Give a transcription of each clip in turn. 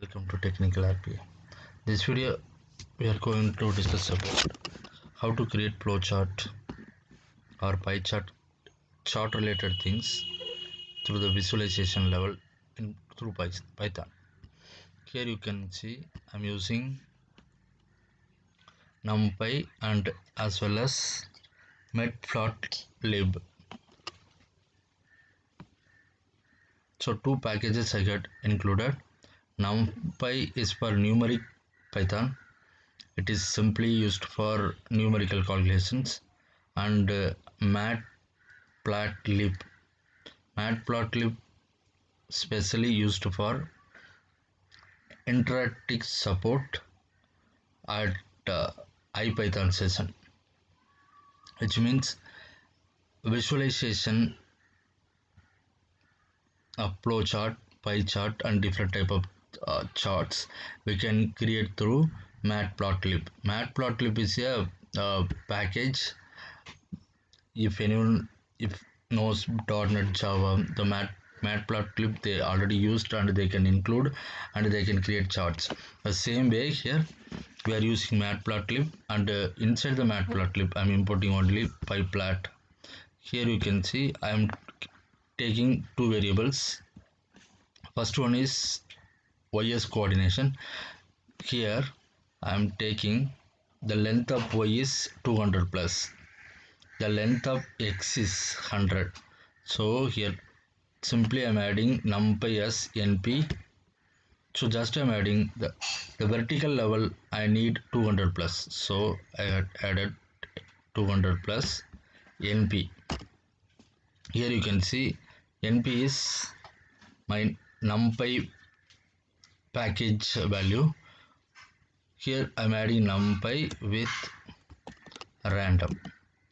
Welcome to Technical RPA. This video we are going to discuss about how to create flowchart or pie chart related things through the visualization level through Python. Here you can see I'm using NumPy and as well as matplotlib. So two packages I got included. NumPy is for numeric Python. It is simply used for numerical calculations, and matplotlib. Matplotlib specially used for interactive support at IPython session, which means visualization of flow chart, pie chart, and different type of charts we can create through Matplotlib. Matplotlib is a package. If anyone knows .NET Java, the Matplotlib they already used and they can include and they can create charts. The same way here we are using Matplotlib, and inside the Matplotlib I am importing only pyplot. Here you can see I am taking two variables. First one is ys coordination. Here I am taking the length of y is 200 plus, the length of x is 100. So here simply I am adding numpy as np. So just I am adding the vertical level. I need 200 plus, so I had added 200 plus np. Here you can see np is my numpy package value. Here I am adding numpy with random.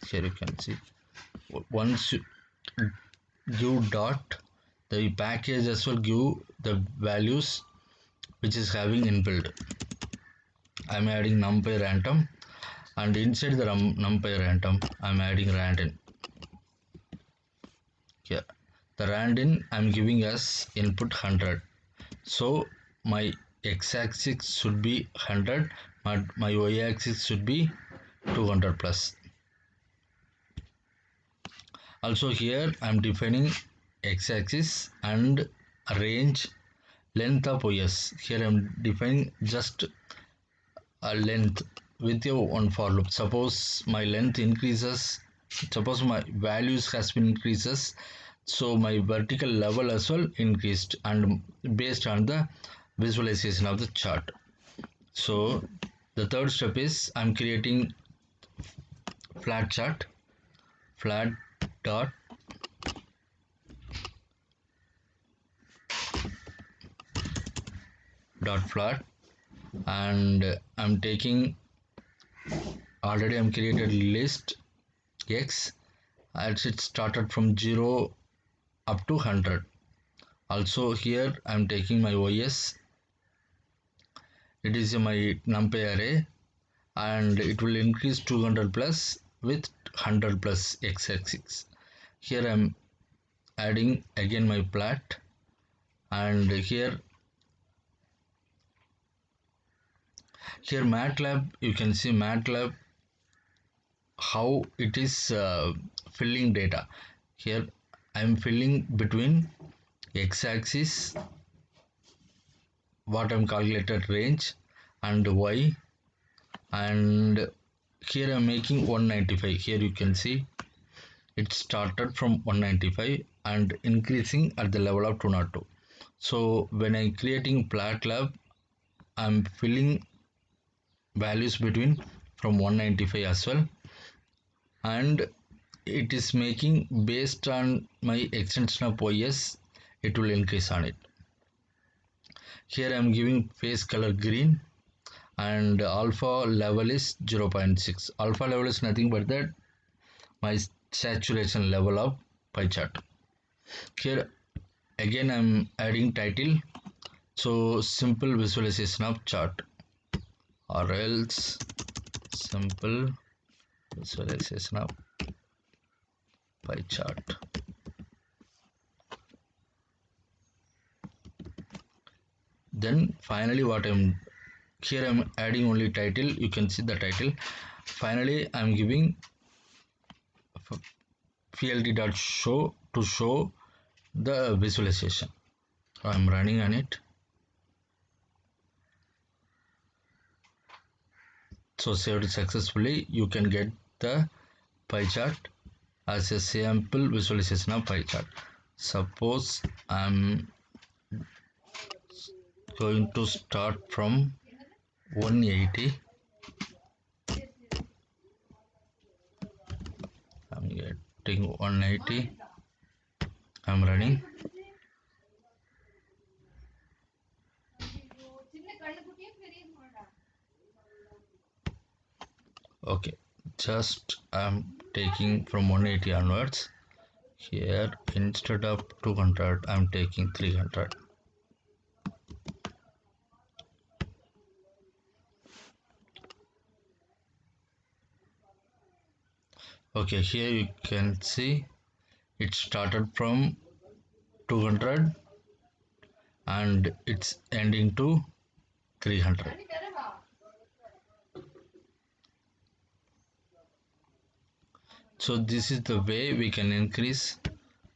Here you can see once you give dot, the package as well give the values which is having inbuilt. I am adding numpy random, and inside the numpy random I am adding random. Here the random I am giving as input 100. So my x-axis should be 100, my y-axis should be 200 plus. Also here I am defining x-axis and range length of OS. Here I am defining just a length with your one for loop. Suppose my length increases, suppose my values has been increases, so my vertical level as well increased, and based on the visualization of the chart. So the third step is I'm creating flat chart, flat dot flat, and I'm taking already I'm created list x as it started from 0 up to 100. Also here I'm taking my OS, it is my numpy array, and it will increase 200 plus with 100 plus x-axis. Here I'm adding again my plot, and here MATLAB, you can see MATLAB how it is filling data. Here I am filling between x-axis what I am calculated range and y, and here I am making 195. Here you can see it started from 195 and increasing at the level of 202. So when I am creating MATLAB, I am filling values between from 195 as well, and it is making based on my extension of OS, it will increase on it. Here I am giving face color green, and alpha level is 0.6. Alpha level is nothing but that my saturation level of pie chart. Here again I am adding title, so simple visualization of chart, or else simple visualization of pie chart. Then finally what I'm here, I'm adding only title. You can see the title. Finally I'm giving pld.show to show the visualization. I'm running on it. So saved successfully. You can get the pie chart as a sample visualization of pie chart. Suppose I'm going to start from 180. I'm getting 180. I'm running. Okay, just I'm taking from 180 onwards. Here instead of 200 I'm taking 300. Okay, here you can see it started from 200 and it's ending to 300. So this is the way we can increase.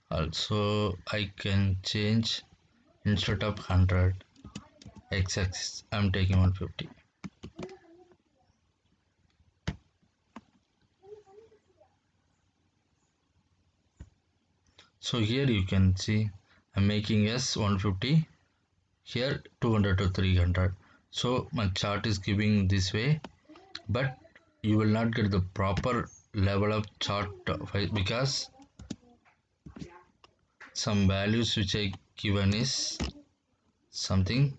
Also I can change, instead of 100 x-axis I'm taking 150. So here you can see I'm making S 150, here 200 to 300. So my chart is giving this way, but you will not get the proper level of chart because some values which I given is something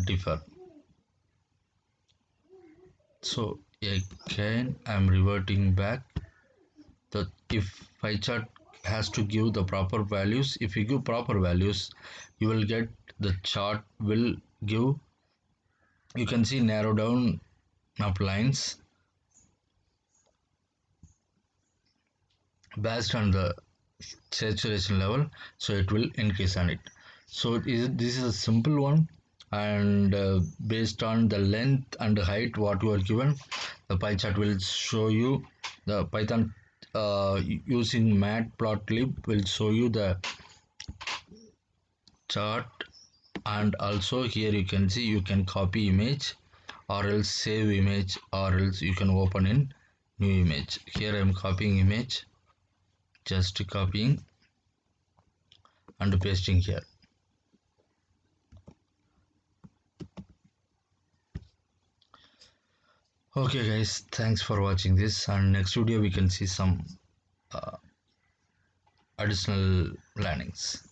different. So again I'm reverting back that if pie chart has to give the proper values. If you give proper values, you will get the chart will give, you can see narrow down of lines based on the saturation level, so it will increase on it. So this is a simple one, and based on the length and height what you are given, the pie chart will show you the Python using matplotlib will show you the chart. And also here you can see you can copy image or else save image or else you can open in new image. Here I am copying image, just copying and pasting here. Okay guys, thanks for watching this, and next video we can see some additional learnings.